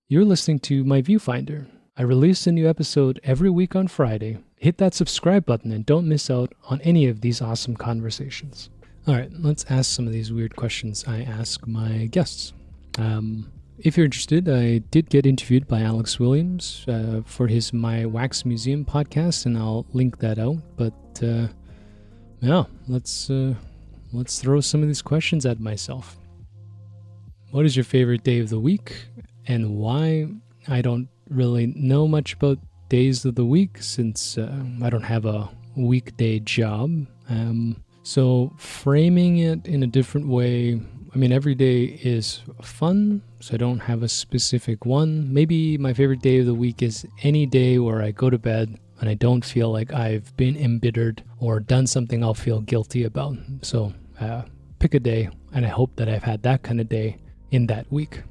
You're listening to My Viewfinder. I release a new episode every week on Friday. Hit that subscribe button and don't miss out on any of these awesome conversations. All right, let's ask some of these weird questions I ask my guests. If you're interested, I did get interviewed by Alex Williams for his My Wax Museum podcast, and I'll link that out. But let's throw some of these questions at myself. What is your favorite day of the week, and why? I don't really know much about days of the week since I don't have a weekday job. So framing it in a different way, I mean, every day is fun, so I don't have a specific one. Maybe my favorite day of the week is any day where I go to bed and I don't feel like I've been embittered or done something I'll feel guilty about. So pick a day, and I hope that I've had that kind of day in that week.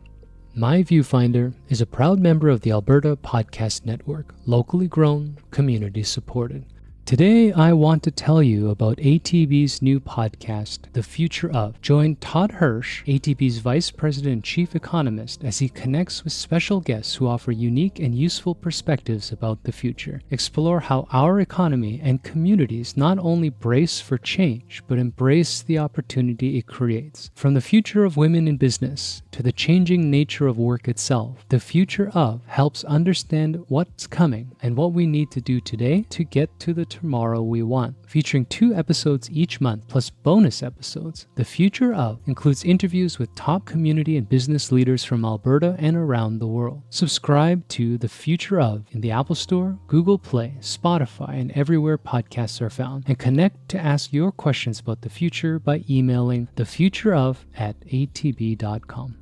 My Viewfinder is a proud member of the Alberta Podcast Network, locally grown, community supported. Today, I want to tell you about ATB's new podcast, The Future Of. Join Todd Hirsch, ATB's Vice President and Chief Economist, as he connects with special guests who offer unique and useful perspectives about the future. Explore how our economy and communities not only brace for change, but embrace the opportunity it creates. From the future of women in business to the changing nature of work itself, The Future Of helps understand what's coming and what we need to do today to get to the tomorrow we want. Featuring 2 episodes each month plus bonus episodes, The Future Of includes interviews with top community and business leaders from Alberta and around the world. Subscribe to The Future Of in the Apple Store, Google Play, Spotify, and everywhere podcasts are found, and connect to ask your questions about the future by emailing thefutureof@atb.com.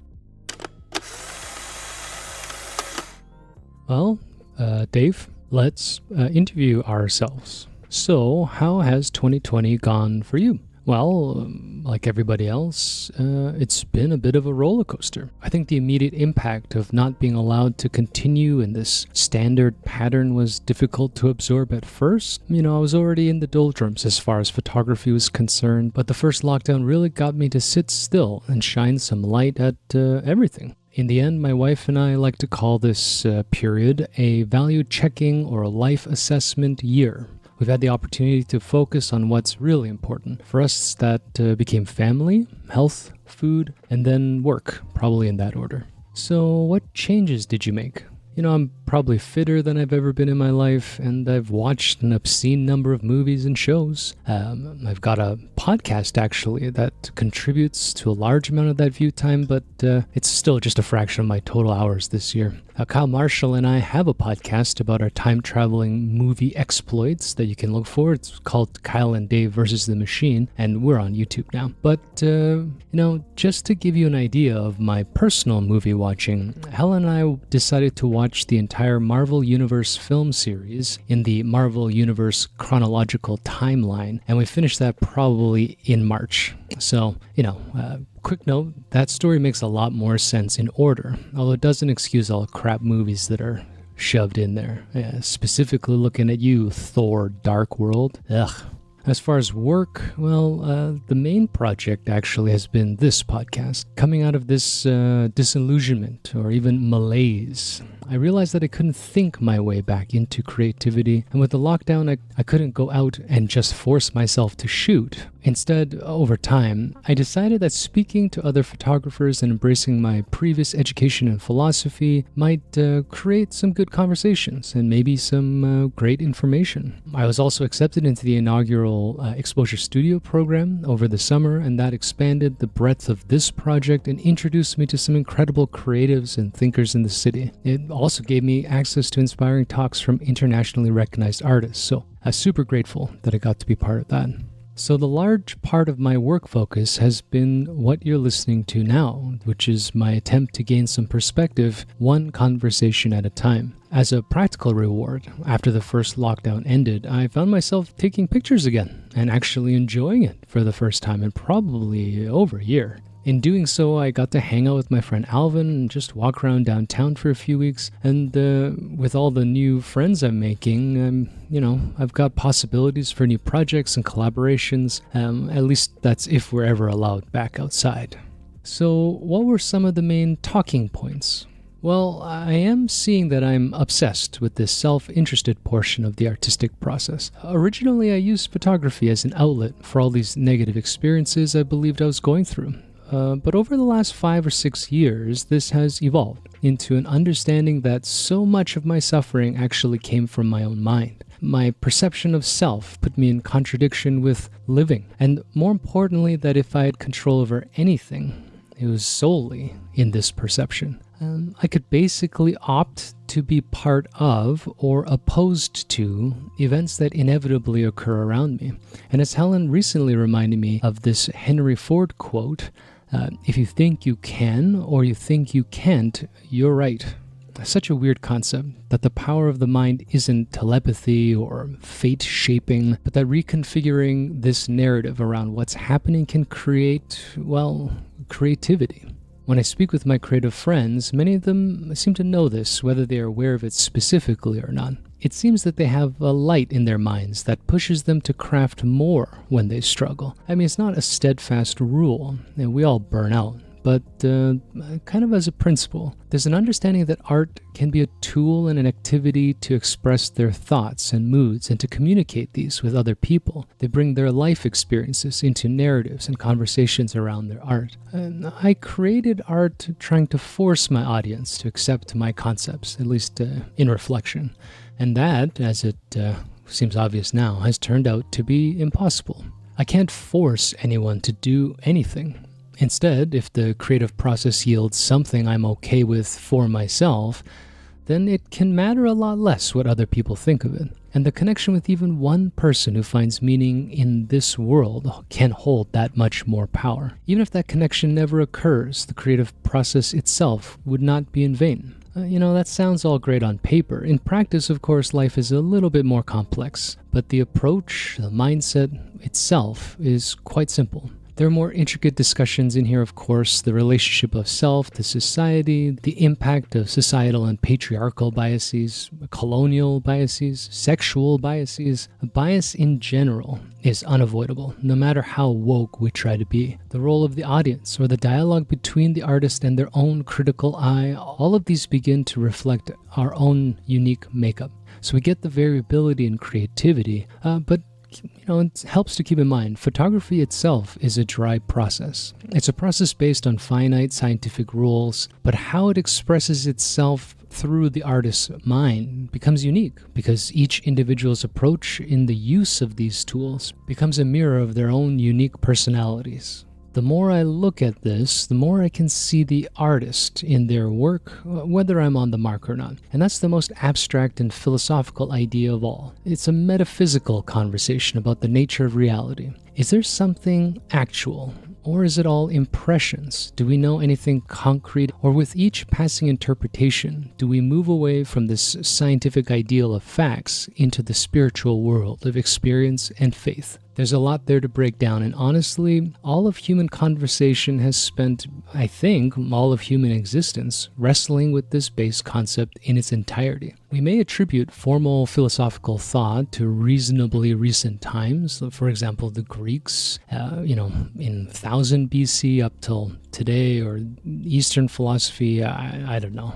Well, Dave, let's interview ourselves. So, how has 2020 gone for you? Well, like everybody else, it's been a bit of a roller coaster. I think the immediate impact of not being allowed to continue in this standard pattern was difficult to absorb at first. I was already in the doldrums as far as photography was concerned, but the first lockdown really got me to sit still and shine some light at everything. In the end, my wife and I like to call this period a value checking or a life assessment year. We've had the opportunity to focus on what's really important. For us, that became family, health, food, and then work, probably in that order. So what changes did you make? I'm probably fitter than I've ever been in my life, and I've watched an obscene number of movies and shows. I've got a podcast, actually, that contributes to a large amount of that view time, but it's still just a fraction of my total hours this year. Kyle Marshall and I have a podcast about our time-traveling movie exploits that you can look for. It's called Kyle and Dave versus the Machine, and we're on YouTube now. But, just to give you an idea of my personal movie watching, Helen and I decided to watch the entire Marvel Universe film series in the Marvel Universe chronological timeline, and we finished that probably in March. So, quick note, that story makes a lot more sense in order, although it doesn't excuse all the crap movies that are shoved in there. Specifically looking at you, Thor: Dark World. Ugh. As far as work, well, the main project actually has been this podcast. Coming out of this disillusionment or even malaise, I realized that I couldn't think my way back into creativity, and with the lockdown, I couldn't go out and just force myself to shoot. Instead, over time, I decided that speaking to other photographers and embracing my previous education in philosophy might create some good conversations and maybe some great information. I was also accepted into the inaugural Exposure Studio program over the summer, and that expanded the breadth of this project and introduced me to some incredible creatives and thinkers in the city. It also gave me access to inspiring talks from internationally recognized artists, so I'm super grateful that I got to be part of that. So the large part of my work focus has been what you're listening to now, which is my attempt to gain some perspective, one conversation at a time. As a practical reward, after the first lockdown ended, I found myself taking pictures again and actually enjoying it for the first time in probably over a year. In doing so, I got to hang out with my friend Alvin and just walk around downtown for a few weeks. And with all the new friends I'm making, I've got possibilities for new projects and collaborations. At least that's if we're ever allowed back outside. So what were some of the main talking points? Well, I am seeing that I'm obsessed with this self-interested portion of the artistic process. Originally, I used photography as an outlet for all these negative experiences I believed I was going through. But over the last 5 or 6 years, this has evolved into an understanding that so much of my suffering actually came from my own mind. My perception of self put me in contradiction with living, and more importantly, that if I had control over anything, it was solely in this perception. I could basically opt to be part of or opposed to events that inevitably occur around me. And as Helen recently reminded me of this Henry Ford quote, if you think you can or you think you can't, you're right. Such a weird concept, that the power of the mind isn't telepathy or fate shaping, but that reconfiguring this narrative around what's happening can create, well, creativity. When I speak with my creative friends, many of them seem to know this, whether they are aware of it specifically or not. It seems that they have a light in their minds that pushes them to craft more when they struggle. I mean, it's not a steadfast rule, and we all burn out. But kind of as a principle, there's an understanding that art can be a tool and an activity to express their thoughts and moods and to communicate these with other people. They bring their life experiences into narratives and conversations around their art. And I created art trying to force my audience to accept my concepts, at least in reflection. And that, as it seems obvious now, has turned out to be impossible. I can't force anyone to do anything. Instead, if the creative process yields something I'm okay with for myself, then it can matter a lot less what other people think of it. And the connection with even one person who finds meaning in this world can hold that much more power. Even if that connection never occurs, the creative process itself would not be in vain. That sounds all great on paper. In practice, of course, life is a little bit more complex, but the approach, the mindset itself is quite simple. There are more intricate discussions in here, of course, the relationship of self to society, the impact of societal and patriarchal biases, colonial biases, sexual biases. A bias in general is unavoidable, no matter how woke we try to be. The role of the audience or the dialogue between the artist and their own critical eye, all of these begin to reflect our own unique makeup. So we get the variability and creativity, but it helps to keep in mind, photography itself is a dry process. It's a process based on finite scientific rules, but how it expresses itself through the artist's mind becomes unique because each individual's approach in the use of these tools becomes a mirror of their own unique personalities. The more I look at this, the more I can see the artist in their work, whether I'm on the mark or not. And that's the most abstract and philosophical idea of all. It's a metaphysical conversation about the nature of reality. Is there something actual? Or is it all impressions? Do we know anything concrete? Or with each passing interpretation, do we move away from this scientific ideal of facts into the spiritual world of experience and faith? There's a lot there to break down, and honestly, all of human conversation has spent, I think, all of human existence wrestling with this base concept in its entirety. We may attribute formal philosophical thought to reasonably recent times, for example, the Greeks, in 1000 BC up till today, or Eastern philosophy, I don't know,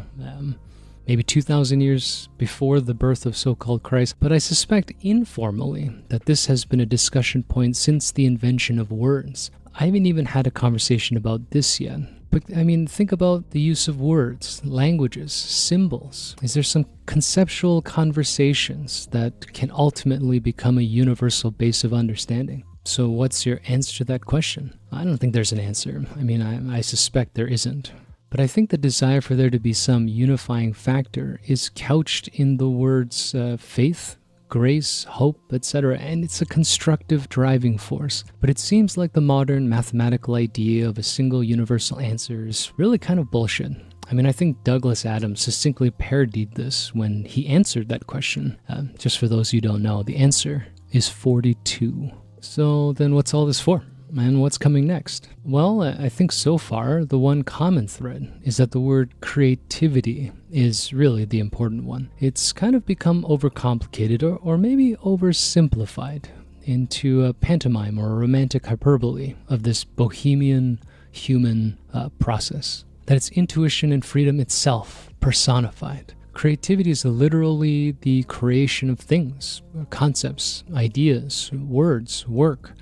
maybe 2,000 years before the birth of so-called Christ, but I suspect informally that this has been a discussion point since the invention of words. I haven't even had a conversation about this yet. But think about the use of words, languages, symbols. Is there some conceptual conversations that can ultimately become a universal base of understanding? So what's your answer to that question? I don't think there's an answer. I suspect there isn't. But I think the desire for there to be some unifying factor is couched in the words faith, grace, hope, etc., and it's a constructive driving force. But it seems like the modern mathematical idea of a single universal answer is really kind of bullshit. I think Douglas Adams succinctly parodied this when he answered that question. Just for those who don't know, the answer is 42. So then what's all this for? And what's coming next? Well, I think so far the one common thread is that the word creativity is really the important one. It's kind of become overcomplicated or maybe oversimplified into a pantomime or a romantic hyperbole of this bohemian human process. that it's intuition and freedom itself personified. Creativity is literally the creation of things, concepts, ideas, words, work,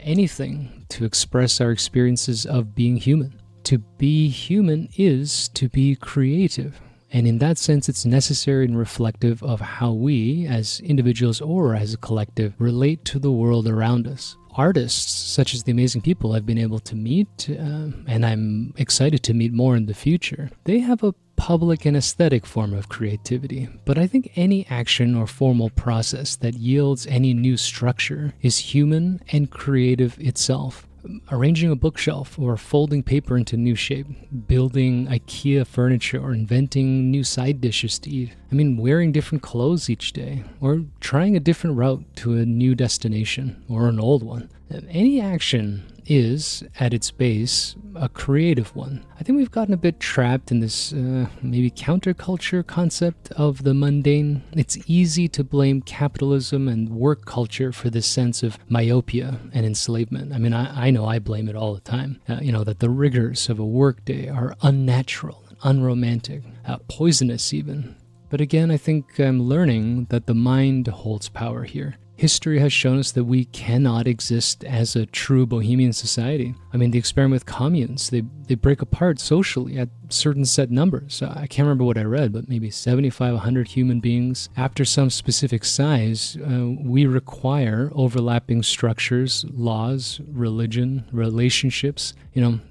anything to express our experiences of being human. To be human is to be creative. And in that sense, it's necessary and reflective of how we, as individuals or as a collective, relate to the world around us. Artists, such as the amazing people I've been able to meet, and I'm excited to meet more in the future, they have a public and aesthetic form of creativity. But I think any action or formal process that yields any new structure is human and creative itself. Arranging a bookshelf or folding paper into new shape, building IKEA furniture or inventing new side dishes to eat. I mean, wearing different clothes each day or trying a different route to a new destination or an old one. Any action is, at its base, a creative one. I think we've gotten a bit trapped in this maybe counterculture concept of the mundane. It's easy to blame capitalism and work culture for this sense of myopia and enslavement. I mean, I know I blame it all the time. That the rigors of a workday are unnatural, unromantic, poisonous even. But again, I think I'm learning that the mind holds power here. History has shown us that we cannot exist as a true bohemian society. I mean, the experiment with communes, they break apart socially at certain set numbers. I can't remember what I read, but maybe 75, 100 human beings. After some specific size, we require overlapping structures, laws, religion, relationships,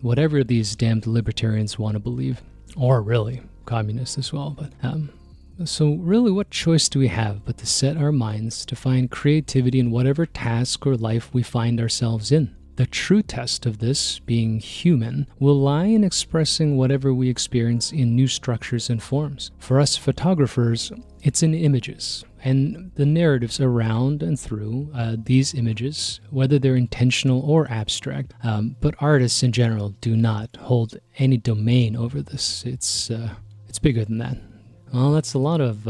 whatever these damned libertarians want to believe. Or really, communists as well, but... So really, what choice do we have but to set our minds to find creativity in whatever task or life we find ourselves in? The true test of this, being human, will lie in expressing whatever we experience in new structures and forms. For us photographers, it's in images and the narratives around and through these images, whether they're intentional or abstract. But artists in general do not hold any domain over this. It's bigger than that. Well, that's a lot of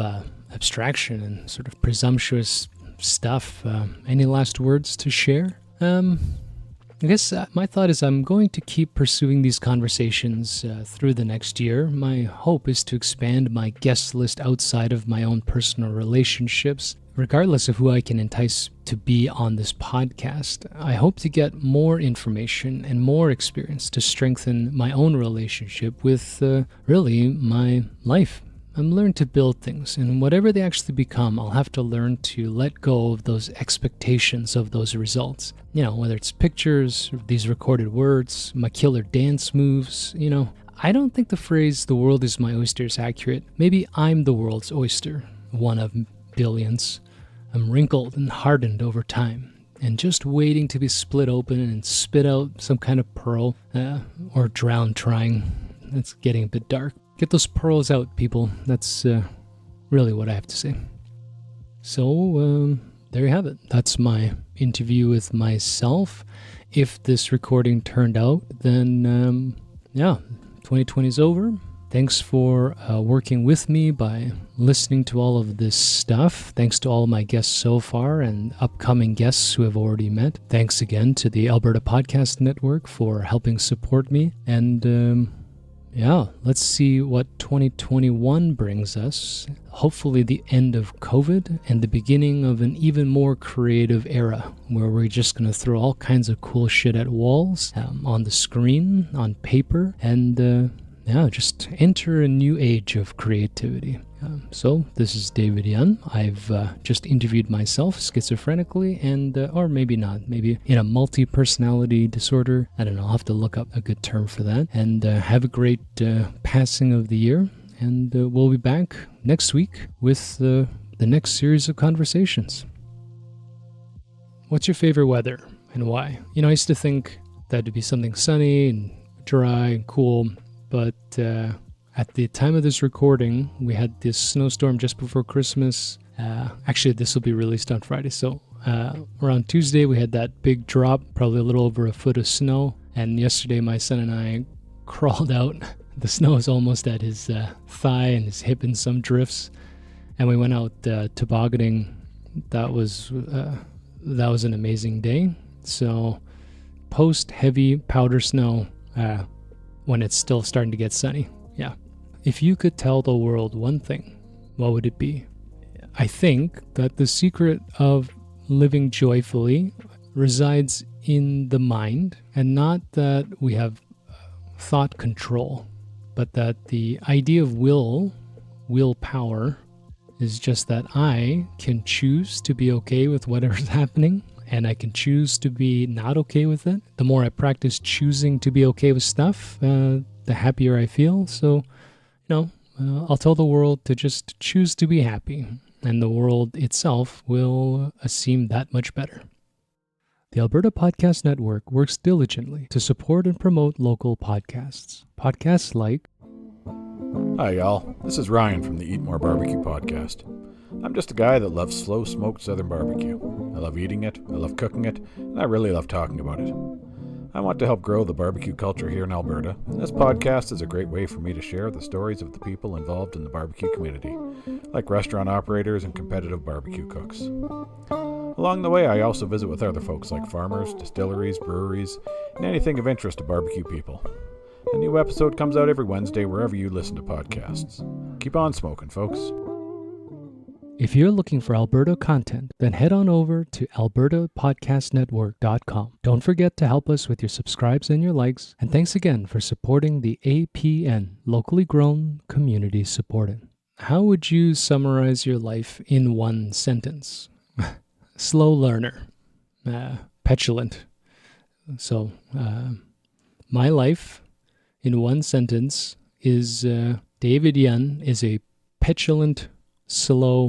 abstraction and sort of presumptuous stuff. Any last words to share? I guess my thought is I'm going to keep pursuing these conversations through the next year. My hope is to expand my guest list outside of my own personal relationships. Regardless of who I can entice to be on this podcast, I hope to get more information and more experience to strengthen my own relationship with really my life. I'm learning to build things, and whatever they actually become, I'll have to learn to let go of those expectations of those results. Whether it's pictures, these recorded words, my killer dance moves, I don't think the phrase, "the world is my oyster," is accurate. Maybe I'm the world's oyster, one of billions. I'm wrinkled and hardened over time, and just waiting to be split open and spit out some kind of pearl, or drown trying. It's getting a bit dark. Get those pearls out, people. That's really what I have to say. So, there you have it. That's my interview with myself. If this recording turned out, then, 2020 is over. Thanks for working with me by listening to all of this stuff. Thanks to all my guests so far and upcoming guests who have already met. Thanks again to the Alberta Podcast Network for helping support me. And, let's see what 2021 brings us. Hopefully the end of COVID and the beginning of an even more creative era where we're just going to throw all kinds of cool shit at walls, on the screen, on paper, and just enter a new age of creativity. So this is David Young. I've just interviewed myself schizophrenically and, or maybe not, maybe in a multi-personality disorder. I don't know, I'll have to look up a good term for that. And have a great passing of the year. And we'll be back next week with the next series of conversations. What's your favorite weather and why? I used to think that it'd be something sunny and dry and cool, but at the time of this recording, we had this snowstorm just before Christmas. Actually, this will be released on Friday. So around Tuesday, we had that big drop, probably a little over a foot of snow. And yesterday, my son and I crawled out. The snow is almost at his thigh and his hip in some drifts. And we went out tobogganing. That was an amazing day. So post heavy powder snow, when it's still starting to get sunny. Yeah. If you could tell the world one thing, what would it be? I think that the secret of living joyfully resides in the mind, and not that we have thought control, but that the idea of willpower, is just that I can choose to be okay with whatever's happening, and I can choose to be not okay with it. The more I practice choosing to be okay with stuff, the happier I feel. So, I'll tell the world to just choose to be happy, and the world itself will seem that much better. The Alberta Podcast Network works diligently to support and promote local podcasts. Podcasts like... Hi, y'all. This is Ryan from the Eat More Barbecue podcast. I'm just a guy that loves slow smoked southern barbecue. I love eating it, I love cooking it, and I really love talking about it. I want to help grow the barbecue culture here in Alberta, and this podcast is a great way for me to share the stories of the people involved in the barbecue community, like restaurant operators and competitive barbecue cooks. Along the way, I also visit with other folks like farmers, distilleries, breweries, and anything of interest to barbecue people. A new episode comes out every Wednesday wherever you listen to podcasts. Keep on smoking, folks. If you're looking for Alberta content, then head on over to albertapodcastnetwork.com. Don't forget to help us with your subscribes and your likes, and thanks again for supporting the APN, locally grown, community supported. How would you summarize your life in one sentence? Slow learner, petulant. So, my life in one sentence is David Yun is a petulant, slow